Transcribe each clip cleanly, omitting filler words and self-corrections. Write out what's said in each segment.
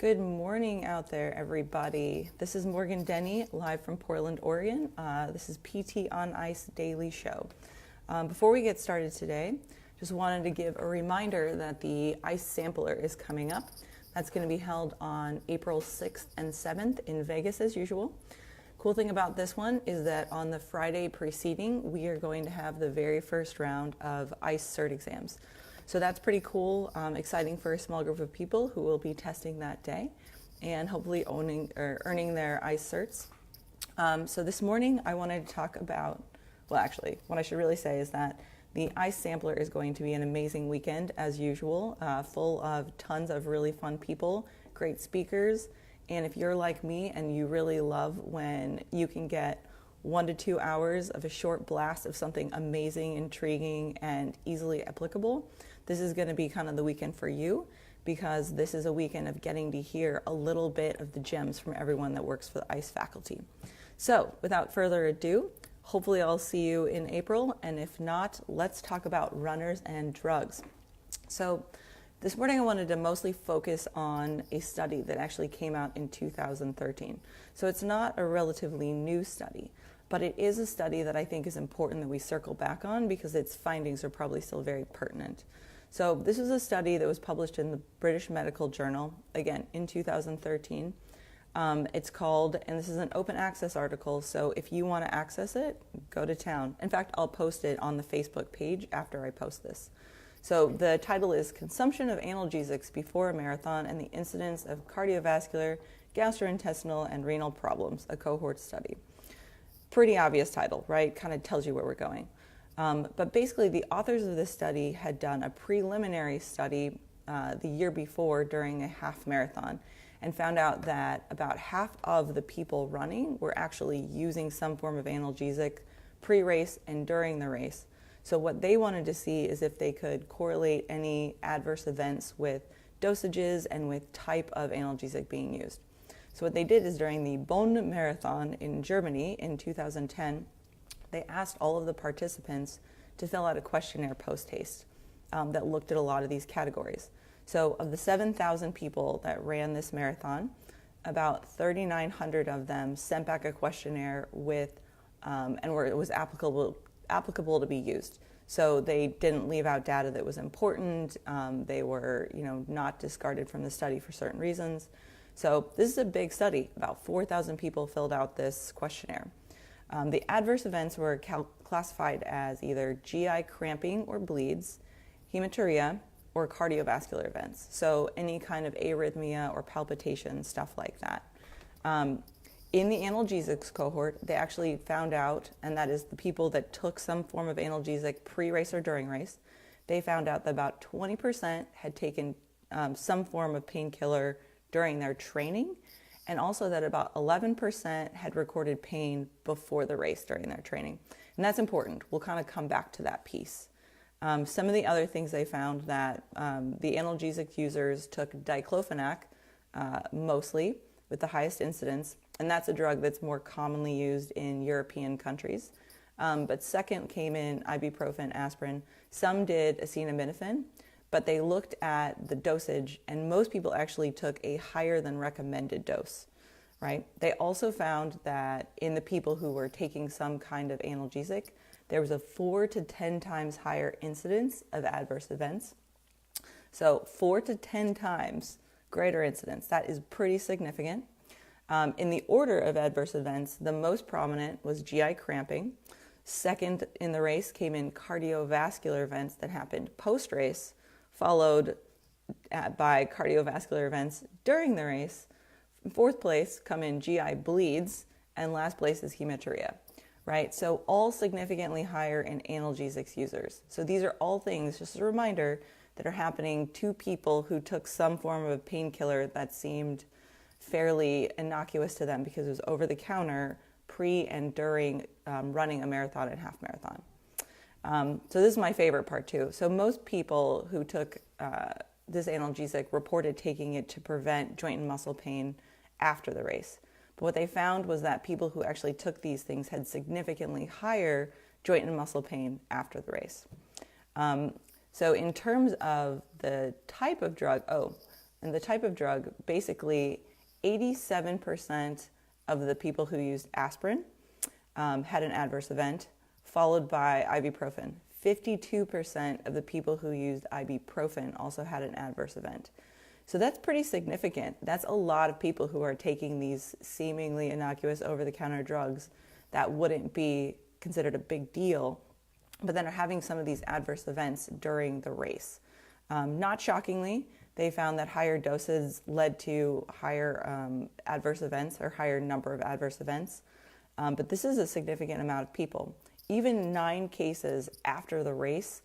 Good morning out there, everybody. This is Morgan Denny, live from Portland, Oregon. This is PT on Ice Daily Show. Before we get started today, just wanted to give a reminder that the Ice Sampler is coming up. That's going to be held on April 6th and 7th in Vegas as usual. Cool thing about this one is that on the Friday preceding, we are going to have the very first round of ICE CERT exams. So that's pretty cool, exciting for a small group of people who will be testing that day and hopefully earning their ICE certs. So this morning I wanted to talk about, well actually, what I should really say is that the ICE Sampler is going to be an amazing weekend as usual, full of tons of really fun people, great speakers, and if you're like me and you really love when you can get 1 to 2 hours of a short blast of something amazing, intriguing, and easily applicable, this is going to be kind of the weekend for you, because this is a weekend of getting to hear a little bit of the gems from everyone that works for the ICE faculty. So without further ado, hopefully I'll see you in April, and if not, let's talk about runners and drugs. So this morning I wanted to mostly focus on a study that actually came out in 2013. So it's not a relatively new study, but it is a study that I think is important that we circle back on because its findings are probably still very pertinent. So this is a study that was published in the British Medical Journal, again, in 2013. It's called, and this is an open access article, so if you want to access it, go to town. In fact, I'll post it on the Facebook page after I post this. So the title is Consumption of Analgesics Before a Marathon and the Incidence of Cardiovascular, Gastrointestinal, and Renal Problems, a Cohort Study. Pretty obvious title, right? Kind of tells you where we're going. But basically, the authors of this study had done a preliminary study the year before during a half marathon and found out that about half of the people running were actually using some form of analgesic pre-race and during the race. So what they wanted to see is if they could correlate any adverse events with dosages and with type of analgesic being used. So what they did is during the Bonn Marathon in Germany in 2010, they asked all of the participants to fill out a questionnaire post-haste that looked at a lot of these categories. So of the 7,000 people that ran this marathon, about 3,900 of them sent back a questionnaire with, and where it was applicable to be used. So they didn't leave out data that was important. They were, not discarded from the study for certain reasons. So this is a big study. About 4,000 people filled out this questionnaire. The adverse events were classified as either GI cramping or bleeds, hematuria, or cardiovascular events. So any kind of arrhythmia or palpitation, stuff like that. In the analgesics cohort, they actually found out, and that is the people that took some form of analgesic pre-race or during race, they found out that about 20% had taken some form of painkiller during their training, and also that about 11% had recorded pain before the race during their training. And that's important. We'll kind of come back to that piece. Some of the other things they found that the analgesic users took diclofenac mostly with the highest incidence, and that's a drug that's more commonly used in European countries. But second came in ibuprofen, aspirin. Some did acetaminophen, but they looked at the dosage, and most people actually took a higher than recommended dose, right? They also found that in the people who were taking some kind of analgesic, there was a 4 to 10 times higher incidence of adverse events. So 4 to 10 times greater incidence. That is pretty significant. In the order of adverse events, the most prominent was GI cramping. Second in the race came in cardiovascular events that happened post-race, followed by cardiovascular events during the race. In fourth place come in GI bleeds, and last place is hematuria, right? So all significantly higher in analgesics users. So these are all things, just a reminder, that are happening to people who took some form of a painkiller that seemed fairly innocuous to them because it was over the counter pre and during running a marathon and half marathon. So this is my favorite part too. So most people who took this analgesic reported taking it to prevent joint and muscle pain after the race. But what they found was that people who actually took these things had significantly higher joint and muscle pain after the race. So in terms of the type of drug, And the type of drug, basically 87% of the people who used aspirin had an adverse event, followed by ibuprofen. 52% of the people who used ibuprofen also had an adverse event. So that's pretty significant. That's a lot of people who are taking these seemingly innocuous over-the-counter drugs that wouldn't be considered a big deal, but then are having some of these adverse events during the race. Not shockingly, they found that higher doses led to higher adverse events or higher number of adverse events. But this is a significant amount of people. Even 9 cases after the race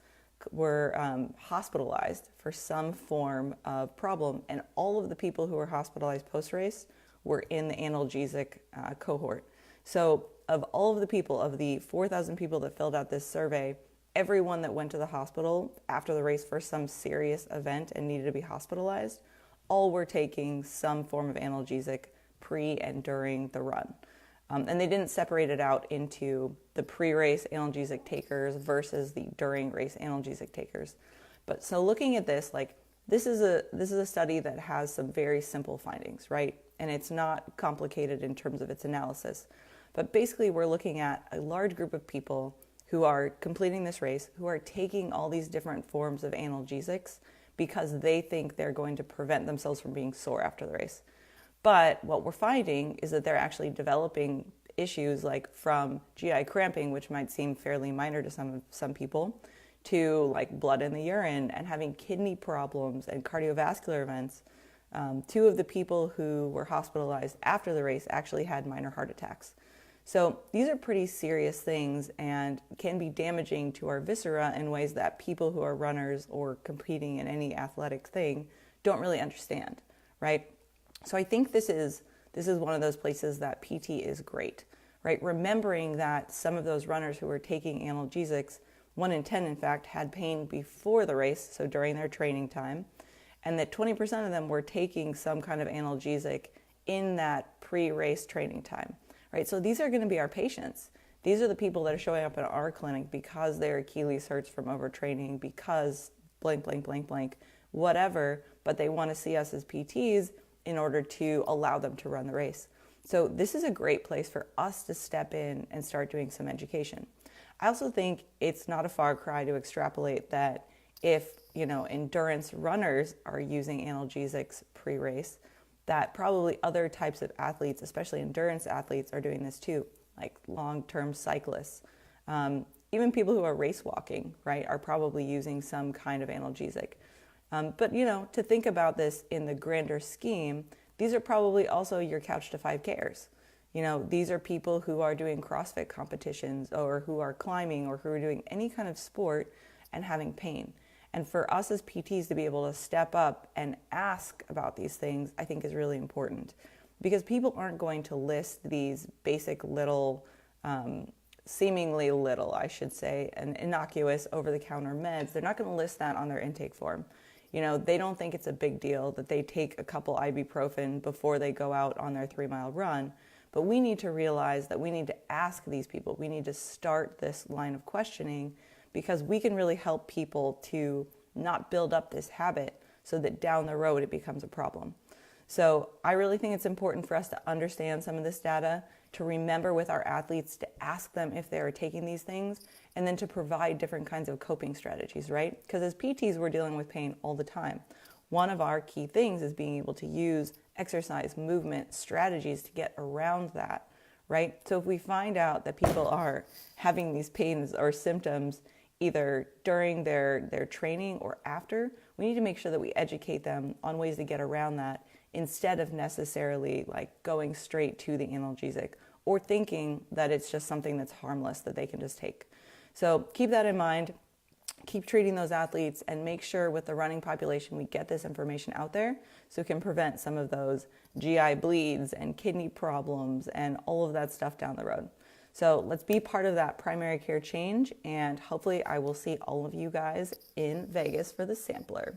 were hospitalized for some form of problem, and all of the people who were hospitalized post-race were in the analgesic cohort. So of all of the people, of the 4,000 people that filled out this survey, everyone that went to the hospital after the race for some serious event and needed to be hospitalized, all were taking some form of analgesic pre and during the run. And they didn't separate it out into the pre-race analgesic takers versus the during race analgesic takers. But so looking at this, like this is a study that has some very simple findings, right? And it's not complicated in terms of its analysis. But basically we're looking at a large group of people who are completing this race, who are taking all these different forms of analgesics because they think they're going to prevent themselves from being sore after the race. But what we're finding is that they're actually developing issues like from GI cramping, which might seem fairly minor to some people, to like blood in the urine and having kidney problems and cardiovascular events. 2 of the people who were hospitalized after the race actually had minor heart attacks. So these are pretty serious things and can be damaging to our viscera in ways that people who are runners or competing in any athletic thing don't really understand, right? So I think this is one of those places that PT is great, right? Remembering that some of those runners who were taking analgesics, 1 in 10 in fact, had pain before the race, so during their training time, and that 20% of them were taking some kind of analgesic in that pre-race training time, right? So these are going to be our patients. These are the people that are showing up at our clinic because their Achilles hurts from overtraining, because blank, blank, blank, blank, whatever, but they want to see us as PTs in order to allow them to run the race. So this is a great place for us to step in and start doing some education. I also think it's not a far cry to extrapolate that if, endurance runners are using analgesics pre-race, that probably other types of athletes, especially endurance athletes, are doing this too, like long-term cyclists. Even people who are race walking, right, are probably using some kind of analgesic. But, to think about this in the grander scheme, these are probably also your couch to 5Kers. These are people who are doing CrossFit competitions or who are climbing or who are doing any kind of sport and having pain. And for us as PTs to be able to step up and ask about these things, I think is really important, because people aren't going to list these basic little, seemingly little, I should say, and innocuous over-the-counter meds. They're not going to list that on their intake form. They don't think it's a big deal that they take a couple ibuprofen before they go out on their 3-mile run. But we need to realize that we need to ask these people. We need to start this line of questioning, because we can really help people to not build up this habit so that down the road it becomes a problem. So I really think it's important for us to understand some of this data, to remember with our athletes to ask them if they are taking these things, and then to provide different kinds of coping strategies, right? Because as PTs, we're dealing with pain all the time. One of our key things is being able to use exercise, movement, strategies to get around that, right? So if we find out that people are having these pains or symptoms either during their training or after, we need to make sure that we educate them on ways to get around that, instead of necessarily like going straight to the analgesic or thinking that it's just something that's harmless that they can just take. So keep that in mind. Keep treating those athletes, and make sure with the running population we get this information out there so we can prevent some of those GI bleeds and kidney problems and all of that stuff down the road. So let's be part of that primary care change, and hopefully I will see all of you guys in Vegas for the sampler.